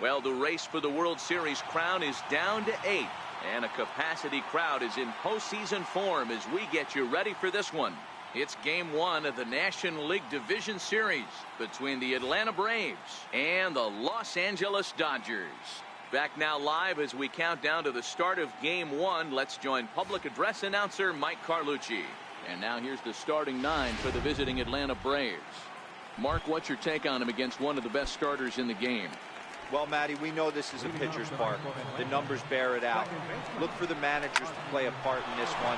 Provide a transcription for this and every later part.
Well, the race for the World Series crown is down to 8. And a capacity crowd is in postseason form as we get you ready for this one. It's Game 1 of the National League Division Series between the Atlanta Braves and the Los Angeles Dodgers. Back now live as we count down to the start of Game 1. Let's join public address announcer Mike Carlucci. And now here's the starting 9 for the visiting Atlanta Braves. Mark, what's your take on him against one of the best starters in the game? Well, Matty, we know this is a pitcher's park. The numbers bear it out. Look for the managers to play a part in this one.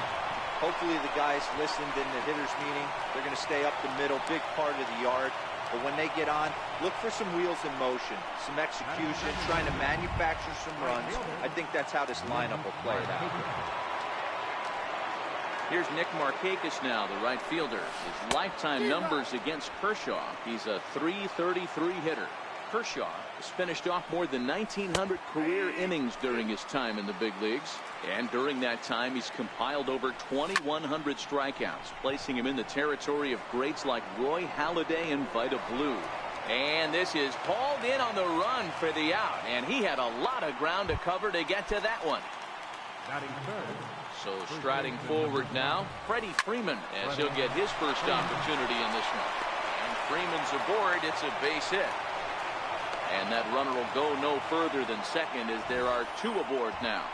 Hopefully the guys listened in the hitters meeting. They're going to stay up the middle, big part of the yard. But when they get on, look for some wheels in motion, some execution, trying to manufacture some runs. I think that's how this lineup will play it out. Here's Nick Markakis now, the right fielder. His lifetime numbers against Kershaw. He's a .333 hitter. Kershaw has finished off more than 1,900 career innings during his time in the big leagues. And during that time, he's compiled over 2,100 strikeouts, placing him in the territory of greats like Roy Halladay and Vida Blue. And this is hauled in on the run for the out. And he had a lot of ground to cover to get to that one. So striding forward now, Freddie Freeman, as he'll get his first opportunity in this one. And Freeman's aboard. It's a base hit. And that runner will go no further than second as there are 2 aboard now.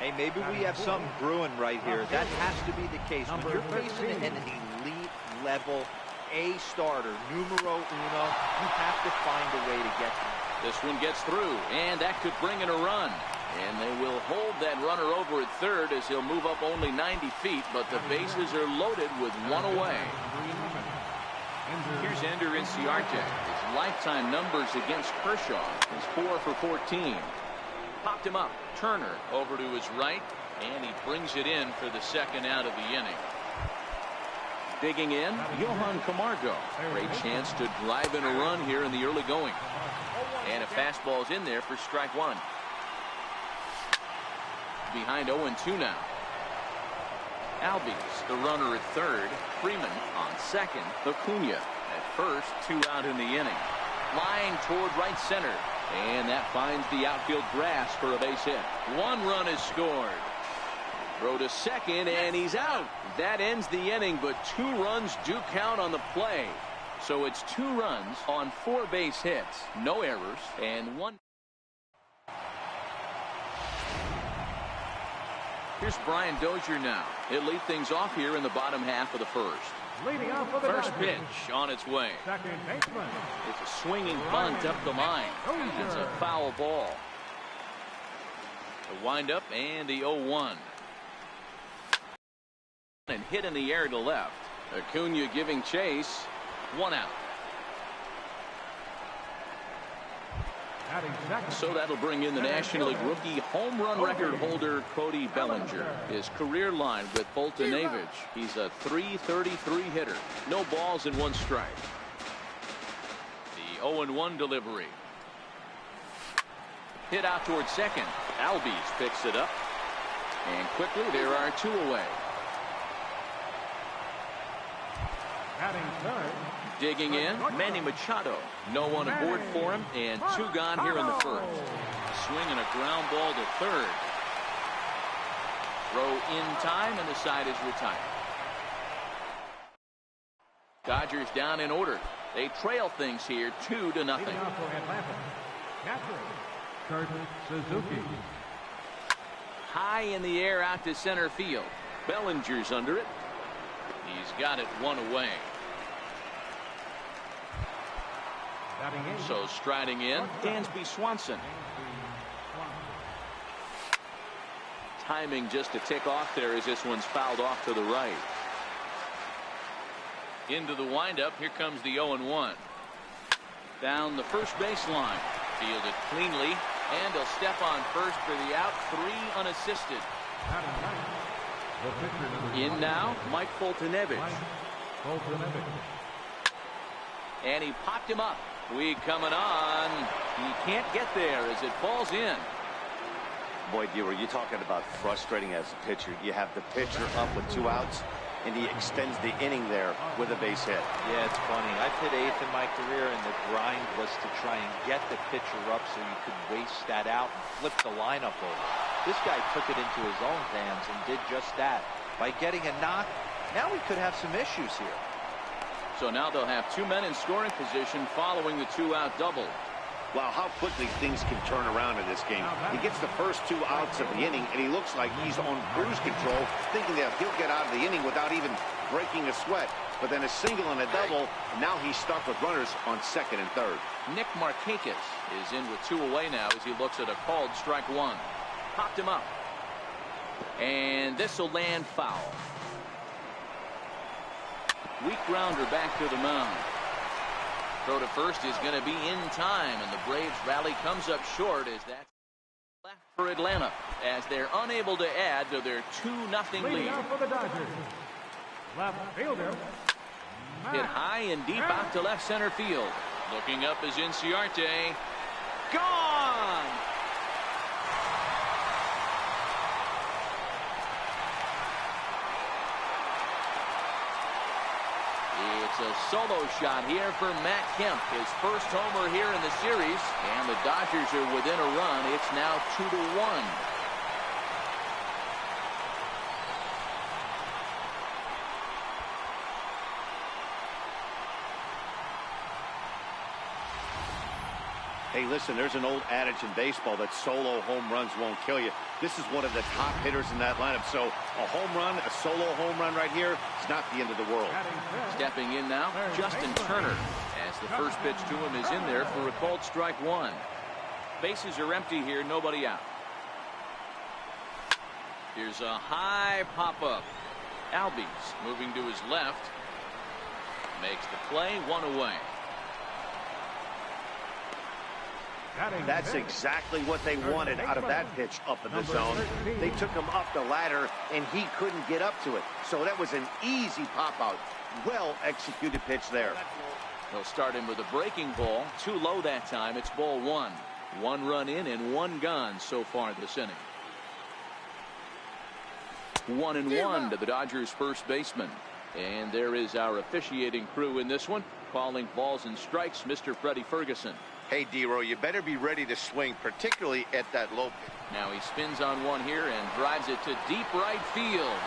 Hey, maybe we have something brewing right here. That has to be the case. When you're facing an elite level A starter, numero uno, you have to find a way to get them. This one gets through, and that could bring in a run. And they will hold that runner over at third as he'll move up only 90 feet, but the bases are loaded with 1 away. Here's Ender Inciarte. His lifetime numbers against Kershaw is 4 for 14. Popped him up. Turner over to his right, and he brings it in for the second out of the inning. Digging in, Johan Camargo. Great chance to drive in a run here in the early going. And a fastball's in there for strike 1. Behind 0-2 now. Albies, the runner at third. Freeman on second. Acuna at first. 2 out in the inning. Line toward right center. And that finds the outfield grass for a base hit. 1 run is scored. Throw to second, and he's out. That ends the inning, but 2 runs do count on the play. So it's 2 runs on 4 base hits. No errors, and 1. Here's Brian Dozier now. He'll lead things off here in the bottom half of the first. Leading off for the first pitch on its way. Second baseman. It's a swinging bunt up the line. It's a foul ball. The windup and the 0-1. And hit in the air to left. Acuna giving chase. 1 out. So that'll bring in the National League rookie home run record holder Cody Bellinger. His career line with Fultonavich. He's a .333 hitter. No balls and 1 strike. The 0-1 delivery. Hit out towards second. Albies picks it up. And quickly there are 2 away. Digging in, Manny Machado. No one aboard for him, and 2 gone here in the first. Swinging a ground ball to third. Throw in time, and the side is retired. Dodgers down in order. They trail things here 2-0. High in the air out to center field. Bellinger's under it. He's got it 1 away. So striding in, Dansby Swanson. Timing just to tick off there as this one's fouled off to the right. Into the windup, here comes the 0-1. Down the first baseline. Fielded cleanly, and he'll step on first for the out. 3 unassisted. In now, Mike Fultonavich. And he popped him up. Weed coming on. He can't get there as it falls in. Boy, you talking about frustrating as a pitcher. You have the pitcher up with 2 outs. and he extends the inning there with a base hit. Yeah, it's funny. I've hit 8th in my career, and the grind was to try and get the pitcher up so you could waste that out and flip the lineup over. This guy took it into his own hands and did just that. By getting a knock, now we could have some issues here. So now they'll have 2 men in scoring position following the 2-out double. Wow, how quickly things can turn around in this game. He gets the first 2 outs of the inning, and he looks like he's on cruise control, thinking that he'll get out of the inning without even breaking a sweat. But then a single and a double, and now he's stuck with runners on 2nd and 3rd. Nick Markakis is in with 2 away now as he looks at a called strike 1. Popped him up. And this will land foul. Weak grounder back to the mound. Throw to first is going to be in time, and the Braves rally comes up short as that's left for Atlanta as they're unable to add to their 2-0 lead. For the Dodgers, left fielder, Hit high and deep out to left center field. Looking up is Inciarte. Gone! It's a solo shot here for Matt Kemp, his first homer here in the series, and the Dodgers are within a run. It's now 2-1. Hey, listen, there's an old adage in baseball that solo home runs won't kill you. This is one of the top hitters in that lineup. So a home run, a solo home run right here, it's not the end of the world. Stepping in now, Justin Turner, as the first pitch to him is in there for a called strike 1. Bases are empty here, nobody out. Here's a high pop-up. Albies moving to his left. Makes the play, 1 away. That's exactly what they wanted out of that pitch up in the zone. They took him up the ladder, and he couldn't get up to it. So that was an easy pop-out. Well-executed pitch there. They'll start him with a breaking ball. Too low that time. It's ball 1. 1 run in and 1 gone so far this inning. 1-1 to the Dodgers' first baseman. And there is our officiating crew in this one, calling balls and strikes, Mr. Freddie Ferguson. Hey, D-Row, you better be ready to swing, particularly at that low pitch. Now he spins on one here and drives it to deep right field.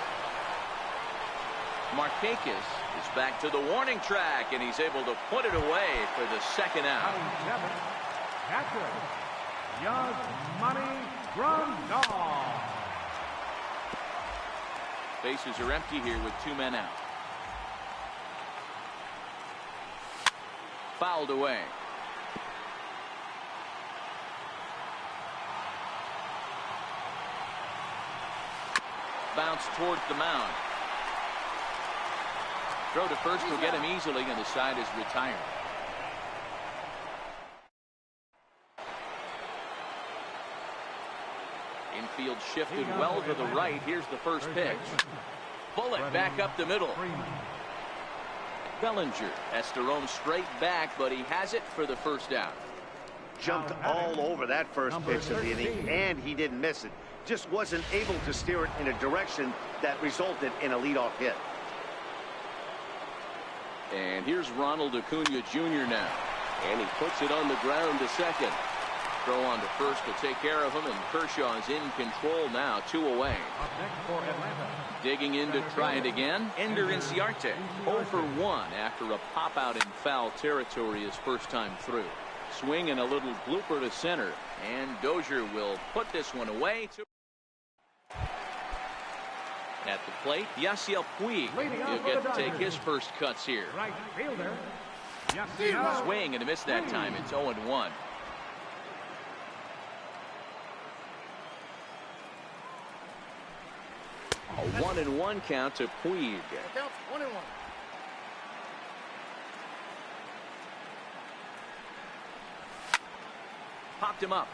Markakis is back to the warning track, and he's able to put it away for the 2nd out. Catcher, Yasmani Grandal. Bases are empty here with 2 men out. Fouled away. Bounce towards the mound. Throw to first will get him easily, and the side is retired. Infield shifted well to the right. Here's the first pitch. Bullet back up the middle. Bellinger has to roam straight back, but he has it for the 1st out. Jumped all over that first pitch of the inning, and he didn't miss it. Just wasn't able to steer it in a direction that resulted in a leadoff hit. And here's Ronald Acuna Jr. now. And he puts it on the ground to 2nd. Throw on to first to take care of him, and Kershaw is in control now, 2 away. Digging in to try it again, Ender Inciarte, 0 for 1 after a pop-out in foul territory his first time through. Swing and a little blooper to center, and Dozier will put this one away. At the plate, Yasiel Puig. He'll get to take his first cuts here. Right fielder, Swing and a miss that time. It's 0-1. A 1-1 count to Puig. Counts 1-1. Popped him up.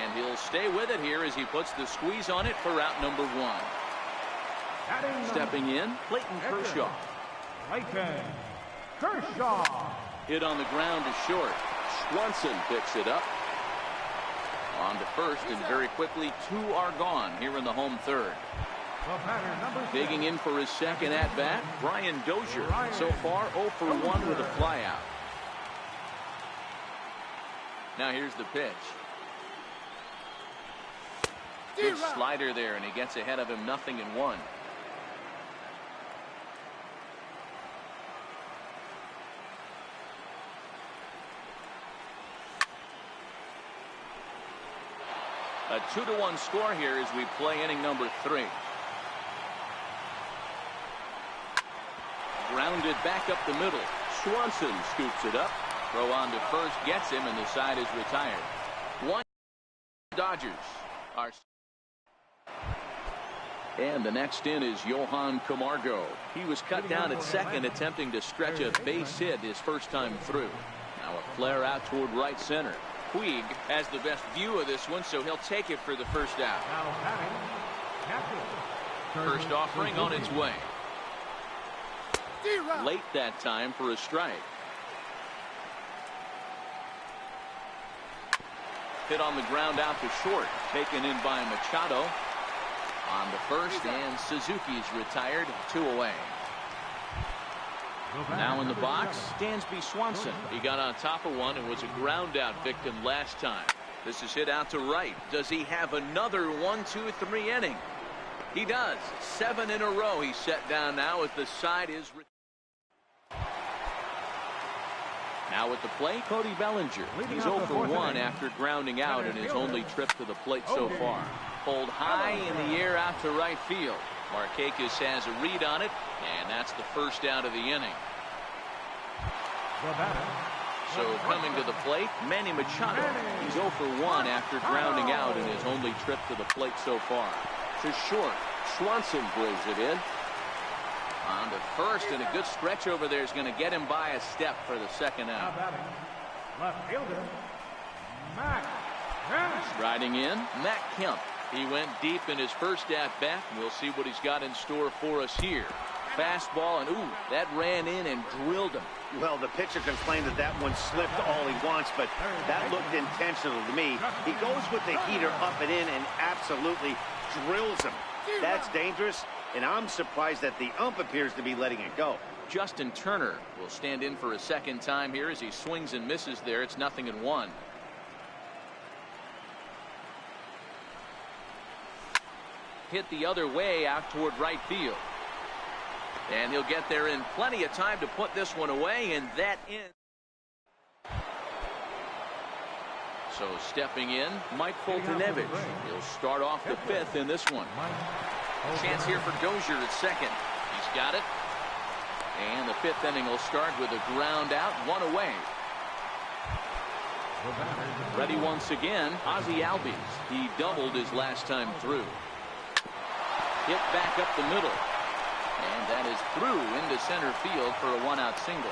And he'll stay with it here as he puts the squeeze on it for out number 1. Stepping in, Clayton Kershaw. Clayton Kershaw. Hit on the ground to short. Swanson picks it up. On to first, and very quickly 2 are gone here in the home third. Digging in for his second at bat, Brian Dozier. So far 0 for 1 with a flyout. Now here's the pitch. Good slider there, and he gets ahead of him 0-1. A 2-1 score here as we play inning number 3. Grounded back up the middle. Swanson scoops it up. Throw on to first gets him, and the side is retired. 1 Dodgers are. And the next in is Johan Camargo. He was cut down at second, attempting to stretch a base hit his first time through. Now a flare out toward right center. Puig has the best view of this one, so he'll take it for the first out. First offering on its way. Late that time for a strike. Hit on the ground out to short. Taken in by Machado. On the first, and Suzuki's retired. 2 away. Now in the box, Dansby Swanson. He got on top of one and was a ground out victim last time. This is hit out to right. Does he have another 1-2-3 inning? He does. 7 in a row he's set down now as the side is. Now at the plate, Cody Bellinger. He's 0 for 1 after grounding out in his only trip to the plate so far. Pulled high in the air out to right field. Markakis has a read on it, and that's the first out of the inning. So coming to the plate, Manny Machado. He's 0 for 1 after grounding out in his only trip to the plate so far. To short, Swanson brings it in. On to first, and a good stretch over there is going to get him by a step for the second out. Left fielder, Matt Kemp. Striding in, Matt Kemp. He went deep in his first at-bat. We'll see what he's got in store for us here. Fastball, and ooh, that ran in and drilled him. Well, the pitcher can claim that that one slipped all he wants, but that looked intentional to me. He goes with the heater up and in and absolutely drills him. That's dangerous, and I'm surprised that the ump appears to be letting it go. Justin Turner will stand in for a second time here as he swings and misses there. It's 0-1. Hit the other way out toward right field. And he'll get there in plenty of time to put this one away, and that ends. So stepping in, Mike Foltynewicz. He'll start off the 5th in this one. Chance here for Dozier at second. He's got it. And the 5th inning will start with a ground out, 1 away. Ready once again, Ozzie Albies. He doubled his last time through. Hit back up the middle. And that is through into center field for a 1-out single.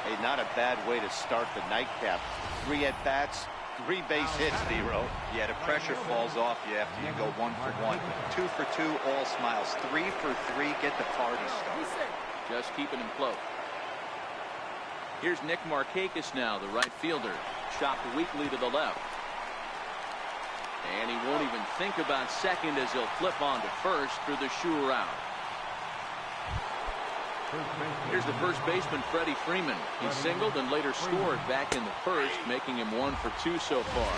Hey, not a bad way to start the nightcap. 3 at-bats, 3 base hits, D-Row. Yeah, the pressure falls off you after you go 1 for 1. 2 for 2, all smiles. 3 for 3, get the party started. Just keeping him close. Here's Nick Markakis now, the right fielder. Chopped weakly to the left. And he won't even think about second as he'll flip on to first through the Shure route. Here's the first baseman, Freddie Freeman. He singled and later scored back in the first, making him 1 for 2 so far.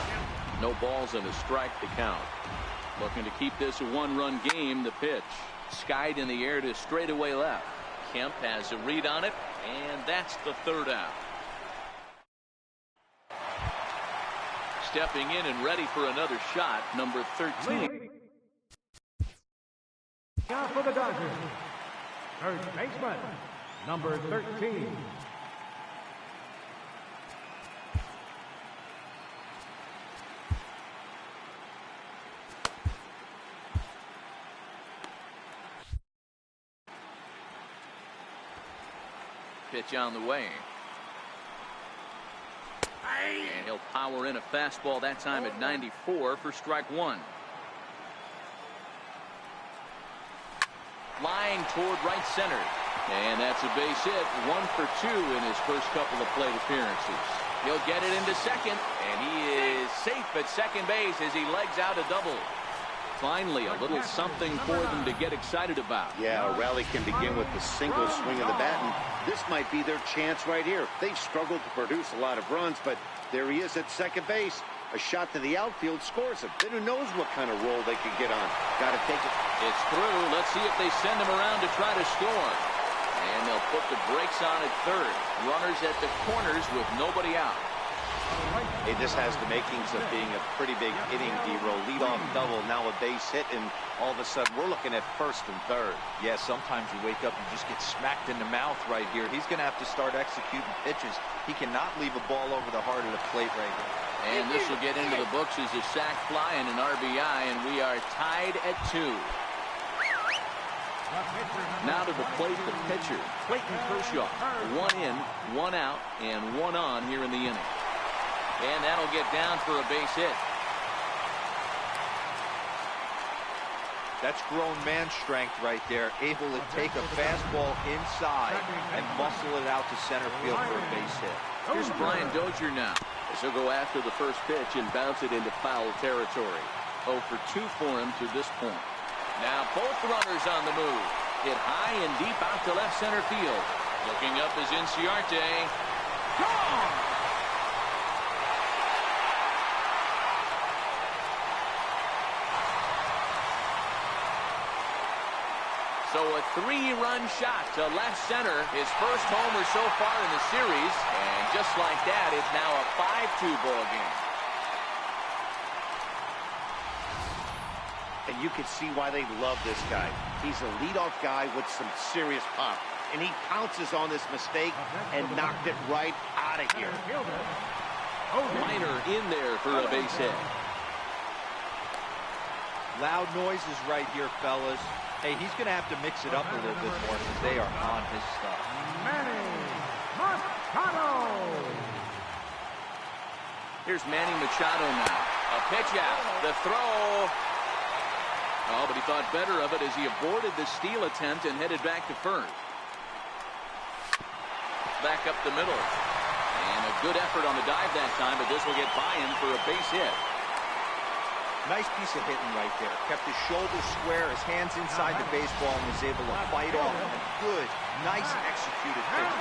No balls and a strike to count. Looking to keep this a 1-run game. The pitch skied in the air to straightaway left. Kemp has a read on it, and that's the 3rd out. Stepping in and ready for another shot, number 13. Now for the Dodgers, third baseman, number 13. Pitch on the way. And he'll power in a fastball that time at 94 for strike 1. Line toward right center. And that's a base hit. 1 for 2 in his first couple of plate appearances. He'll get it into second, and he is is safe at second base as he legs out a double. Finally, a little something for them to get excited about. Yeah, a rally can begin with the single swing of the bat, and this might be their chance right here. They've struggled to produce a lot of runs, but there he is at second base. A shot to the outfield scores him. Then who knows what kind of roll they could get on. Got to take it. It's through. Let's see if they send him around to try to score. And they'll put the brakes on at third. Runners at the corners with nobody out. Hey, this has the makings of being a pretty big inning, D-roll. Leadoff double, now a base hit, and all of a sudden we're looking at first and third. Yeah, sometimes you wake up and just get smacked in the mouth right here. He's going to have to start executing pitches. He cannot leave a ball over the heart of the plate right here. And this will get into the books as a sac fly and an RBI, and we are tied at 2. Now to the plate, the pitcher, Clayton Kershaw. 1 in, 1 out, and 1 on here in the inning. And that'll get down for a base hit. That's grown man strength right there, able to take a fastball inside and muscle it out to center field for a base hit. Here's Brian Dozier now. As he'll go after the first pitch and bounce it into foul territory. 0 for 2 for him to this point. Now both runners on the move. Hit high and deep out to left center field. Looking up is Inciarte. Gone! So a 3-run shot to left center, his first homer so far in the series, and just like that, it's now a 5-2 ball game. And you can see why they love this guy. He's a leadoff guy with some serious pop, and he pounces on this mistake and knocked it right out of here. Minor in there for a base hit. Loud noises right here, fellas. Hey, he's going to have to mix it up a little bit more because they are on his stuff. Here's Manny Machado now. A pitch out. The throw. Oh, but he thought better of it as he aborted the steal attempt and headed back to first. Back up the middle. And a good effort on the dive that time, but this will get by him for a base hit. Nice piece of hitting right there. Kept his shoulders square, his hands inside the baseball, and was able to fight off a good, nice executed pitch.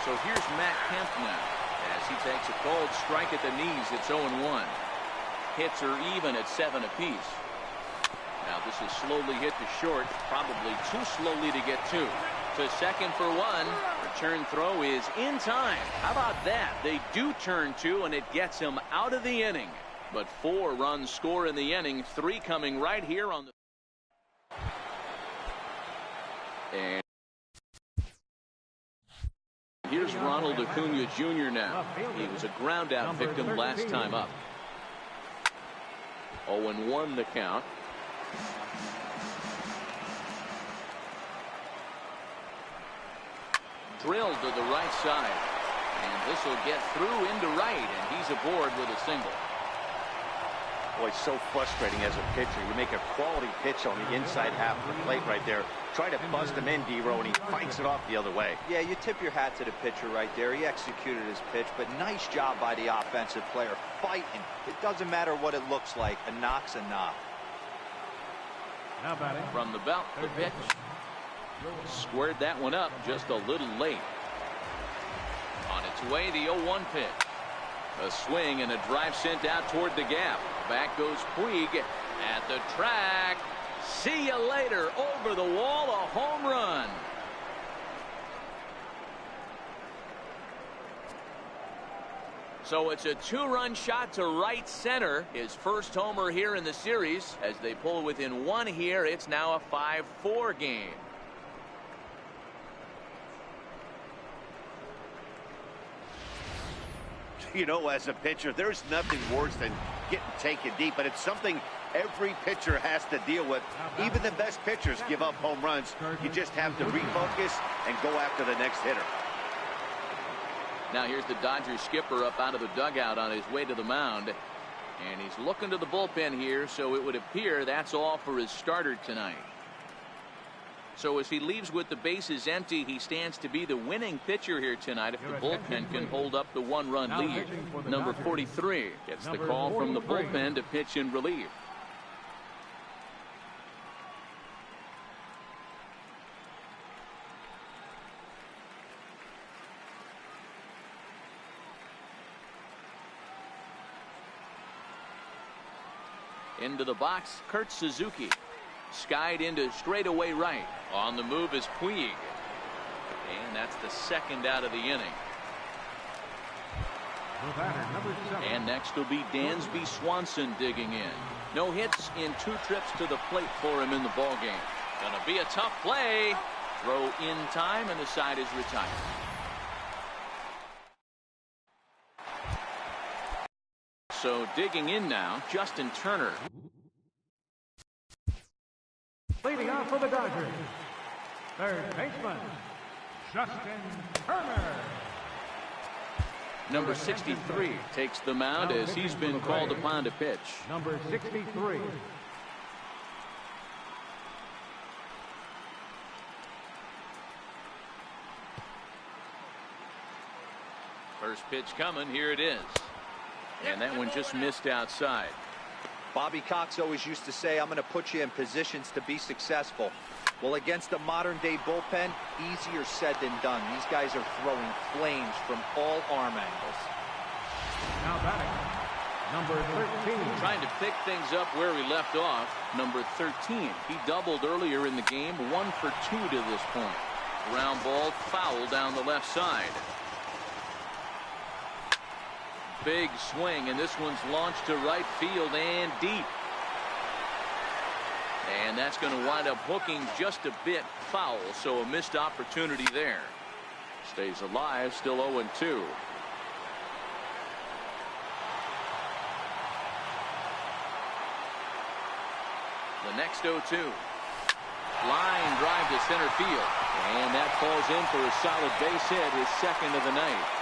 So here's Matt Kemp now. As he takes a cold strike at the knees, it's 0-1. Hits are even at 7 apiece. Now this is slowly hit to short, probably too slowly to get 2. To second for 1. Return throw is in time. How about that? They do turn 2, and it gets him out of the inning. But 4 runs score in the inning, 3 coming right here on the. And here's Ronald Acuna Jr. now. He was a ground out victim last time up. 0-1 the count. Drilled to the right side, and this will get through into right, and he's aboard with a single. Boy, so frustrating as a pitcher. You make a quality pitch on the inside half of the plate right there. Try to bust him in, D-Row, and he fights it off the other way. Yeah, you tip your hat to the pitcher right there. He executed his pitch, but nice job by the offensive player fighting. It doesn't matter what it looks like. A knock's a knock. Now batting. From the belt, the pitch. Squared that one up just a little late. On its way, the 0-1 pitch. A swing and a drive sent out toward the gap. Back goes Puig at the track. See you later. Over the wall, a home run. So it's a 2-run shot to right center. His first homer here in the series. As they pull within 1 here, it's now a 5-4 game. You know, as a pitcher, there's nothing worse than getting taken deep, but it's something every pitcher has to deal with. Even the best pitchers give up home runs. You just have to refocus and go after the next hitter. Now here's the Dodgers skipper up out of the dugout on his way to the mound, and he's looking to the bullpen here, so it would appear that's all for his starter tonight. So as he leaves with the bases empty, he stands to be the winning pitcher here tonight if the bullpen can hold up the one-run lead. Number 43 gets the call from the bullpen to pitch in relief. Into the box, Kurt Suzuki. Skied into straightaway right. On the move is Puig. And that's the second out of the inning. And next will be Dansby Swanson digging in. No hits in 2 trips to the plate for him in the ballgame. Gonna be a tough play. Throw in time, and the side is retired. So digging in now, Justin Turner. Leading off for the Dodgers, third baseman, Justin Turner. Number 63 takes the mound as he's been called upon to pitch. Number 63. First pitch coming, here it is. And that one just missed outside. Bobby Cox always used to say, I'm going to put you in positions to be successful. Well, against a modern-day bullpen, easier said than done. These guys are throwing flames from all arm angles. Now batting, number 13. Trying to pick things up where we left off. Number 13. He doubled earlier in the game, 1 for 2 to this point. Ground ball foul down the left side. Big swing, and this one's launched to right field and deep. And that's going to wind up hooking just a bit foul, so a missed opportunity there. Stays alive, still 0-2. The next 0-2. Line drive to center field. And that falls in for a solid base hit, his second of the night.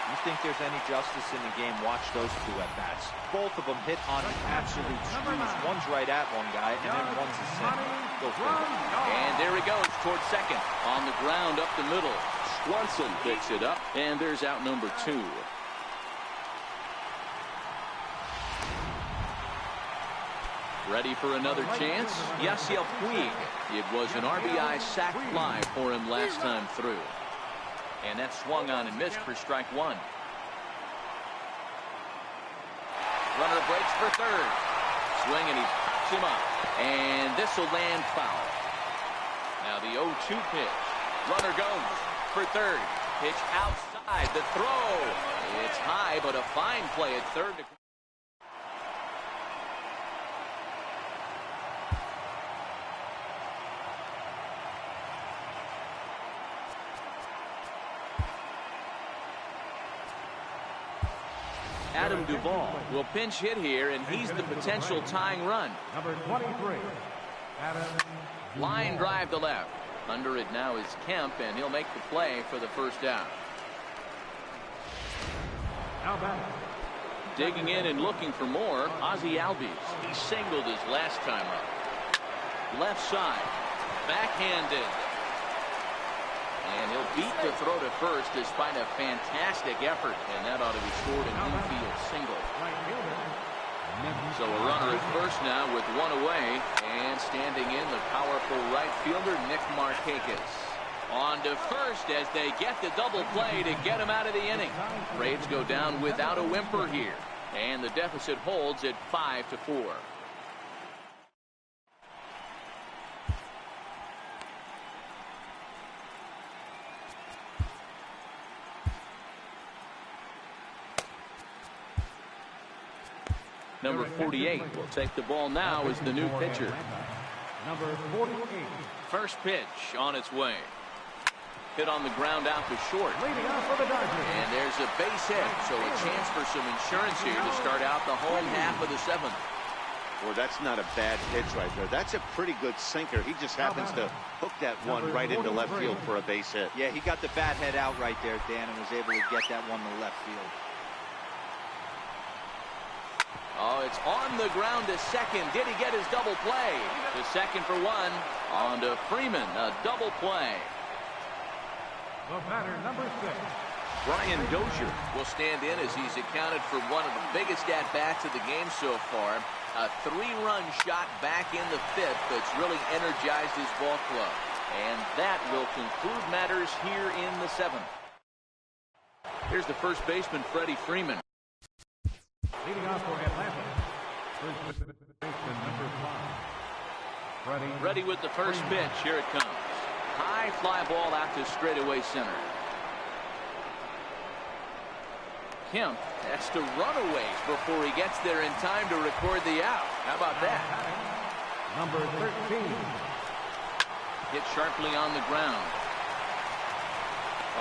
You think there's any justice in the game? Watch those 2 at-bats. Both of them hit on absolute screws. One's right at one guy, and then one's a single. Go figure. And there he goes towards second. On the ground up the middle. Swanson picks it up, and there's out number 2. Ready for another chance? Yasiel Puig. It was an RBI sac fly for him last time through. And that swung on and missed for strike 1. Runner breaks for third. Swing, and he pops him up. And this will land foul. Now the 0-2 pitch. Runner goes for third. Pitch outside. The throw. It's high, but a fine play at third. Adam Duvall will pinch hit here, and he's the potential tying run. Number 23. Adam. Line drive to left. Under it now is Kemp, and he'll make the play for the first down. Now back. Digging in and looking for more, Ozzie Albies. He singled his last time up. Left side. Backhanded. And he'll beat the throw to first despite a fantastic effort. And that ought to be scored an infield single. So a runner at first now with 1 away. And standing in, the powerful right fielder, Nick Markakis. On to first as they get the double play to get him out of the inning. Braves go down without a whimper here. And the deficit holds at 5-4. Number 48 will take the ball now as the new pitcher. Number 48. First pitch on its way. Hit on the ground out to short. Leading off for the Dodgers. And there's a base hit, so a chance for some insurance here to start out the home half of the 7th. Well, that's not a bad pitch right there. That's a pretty good sinker. He just happens to hook that one right into left field for a base hit. Yeah, he got the bat head out right there, Dan, and was able to get that one to left field. Oh, it's on the ground to second. Did he get his double play? To second for one. On to Freeman. A double play. The batter, number 6. Brian Dozier will stand in as he's accounted for one of the biggest at-bats of the game so far. A 3-run shot back in the 5th that's really energized his ball club. And that will conclude matters here in the 7th. Here's the first baseman, Freddie Freeman. Leading off for Atlanta, first baseman number 5. Ready with the first pitch. Here it comes. High fly ball out to straightaway center. Kemp has to run away before he gets there in time to record the out. How about that? Number 13. Hit sharply on the ground.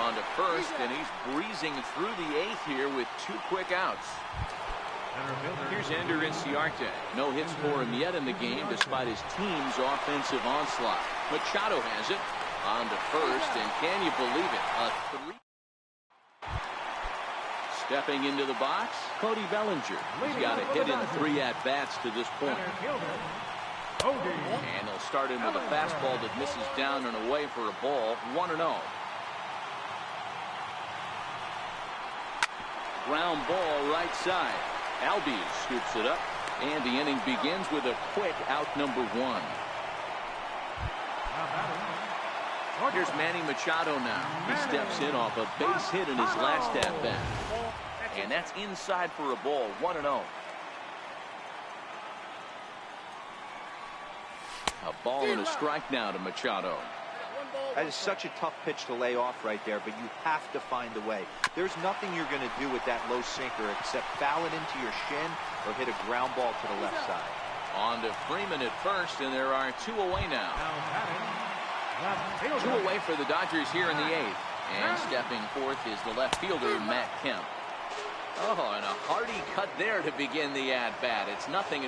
On to first, and he's breezing through the 8th here with 2 quick outs. Here's Ender Inciarte. No hits for him yet in the game despite his team's offensive onslaught. Machado has it. On to first, and can you believe it? A 3. Stepping into the box, Cody Bellinger. He's got a hit in 3 at-bats to this point. And he'll start in with a fastball that misses down and away for a ball. 1-0. Ground ball right side. Albies scoops it up, and the inning begins with a quick out number 1. Here's Manny Machado now. He steps in off a base hit in his last at-bat. And that's inside for a ball. 1-0. A ball and a strike now to Machado. That is such a tough pitch to lay off right there, but you have to find a way. There's nothing you're going to do with that low sinker except foul it into your shin or hit a ground ball to the left side. On to Freeman at first, and there are 2 away now. 2 away for the Dodgers here in the 8th. And stepping forth is the left fielder, Matt Kemp. Oh, and a hearty cut there to begin the at-bat. It's 0-1.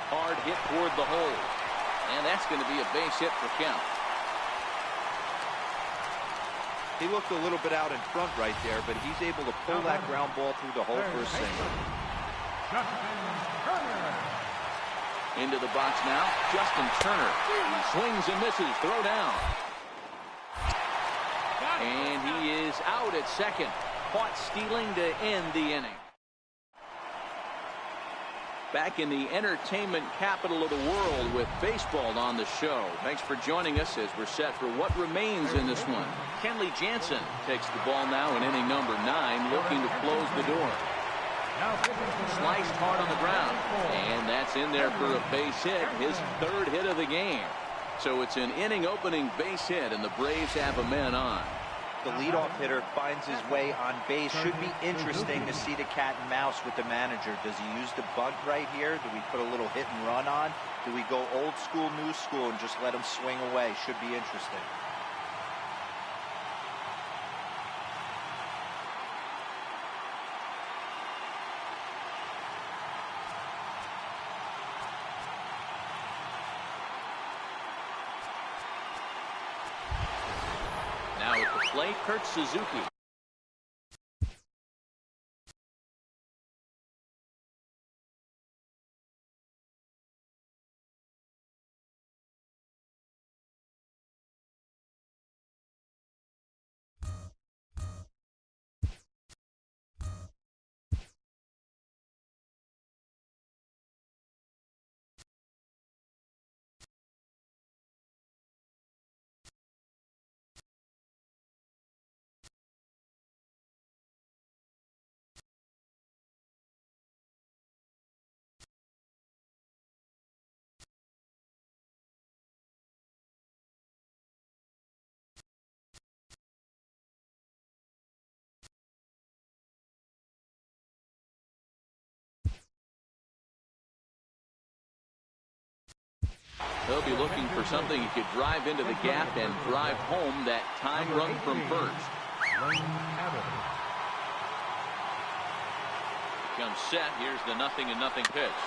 Hard hit toward the hole. And that's going to be a base hit for Kemp. He looked a little bit out in front right there, but he's able to pull that ground ball through the hole for a single. Into the box now, Justin Turner. He swings and misses. Throw down. And he is out at second. Caught stealing to end the inning. Back in the entertainment capital of the world with baseball on the show. Thanks for joining us as we're set for what remains in this one. Kenley Jansen takes the ball now in inning number 9, looking to close the door. Sliced hard on the ground, and that's in there for a base hit, his 3rd hit of the game. So it's an inning opening base hit, and the Braves have a man on. The leadoff hitter finds his way on base. Should be interesting to see the cat and mouse with the manager. Does he use the bunt right here? Do we put a little hit and run on? Do we go old school, new school, and just let him swing away? Should be interesting. Now at the plate, Kurt Suzuki. He'll be looking for something he could drive into the gap and drive home that time run from first. Comes set. Here's the 0-0 pitch.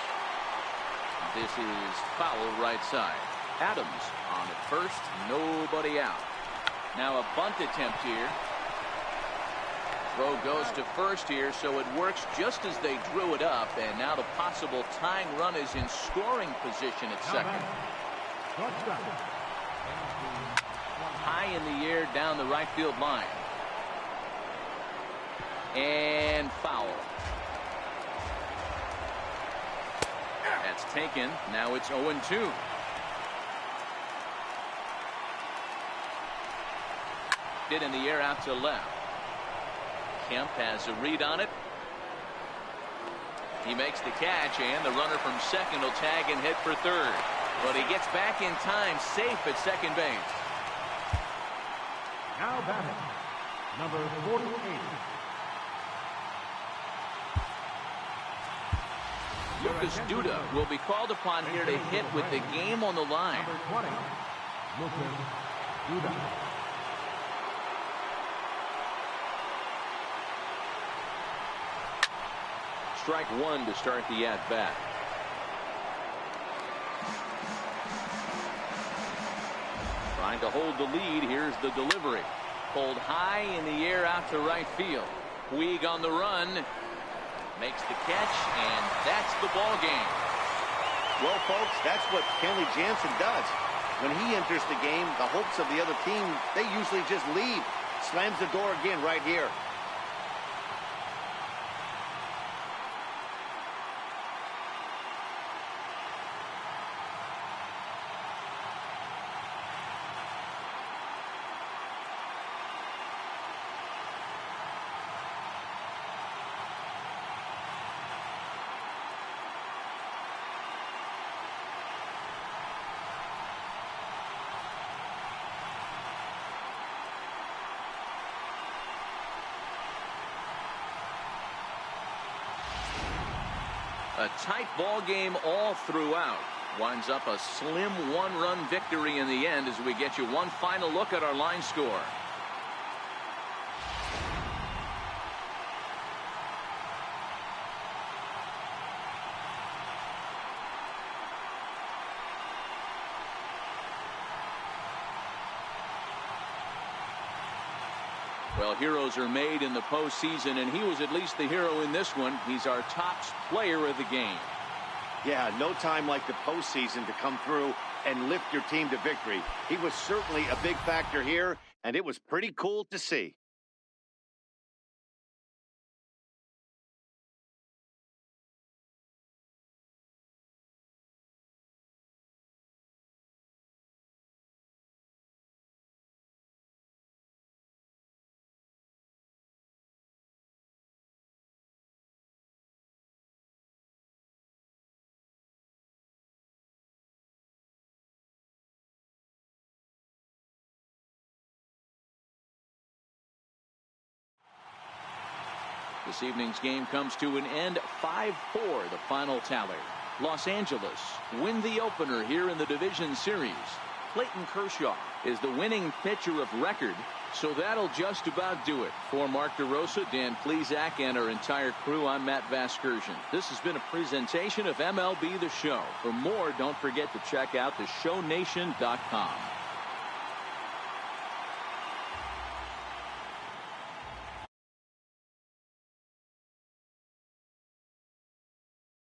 This is foul right side. Adams on at first. Nobody out. Now a bunt attempt here. Throw goes to first here, so it works just as they drew it up, and now the possible tying run is in scoring position at second. High in the air down the right field line. And foul. That's taken. Now it's 0-2. Hit in the air out to left. Kemp has a read on it. He makes the catch, and the runner from second will tag and hit for third. But he gets back in time, safe at second base. Now batting, number 48. Lucas Duda will be called upon here to hit with the game on the line. Number 20, Lucas Duda. Strike one to start the at-bat. Trying to hold the lead. Here's the delivery. Pulled high in the air out to right field. Puig on the run. Makes the catch, and that's the ball game. Well, folks, that's what Kenley Jansen does. When he enters the game, the hopes of the other team, they usually just leave. Slams the door again right here. A tight ball game all throughout. Winds up a slim one-run victory in the end as we get you one final look at our line score. Well, heroes are made in the postseason, and he was at least the hero in this one. He's our top player of the game. Yeah, no time like the postseason to come through and lift your team to victory. He was certainly a big factor here, and it was pretty cool to see. This evening's game comes to an end 5-4, the final tally. Los Angeles win the opener here in the division series. Clayton Kershaw is the winning pitcher of record, so that'll just about do it. For Mark DeRosa, Dan Plesac, and our entire crew, I'm Matt Vasgersian. This has been a presentation of MLB The Show. For more, don't forget to check out theshownation.com.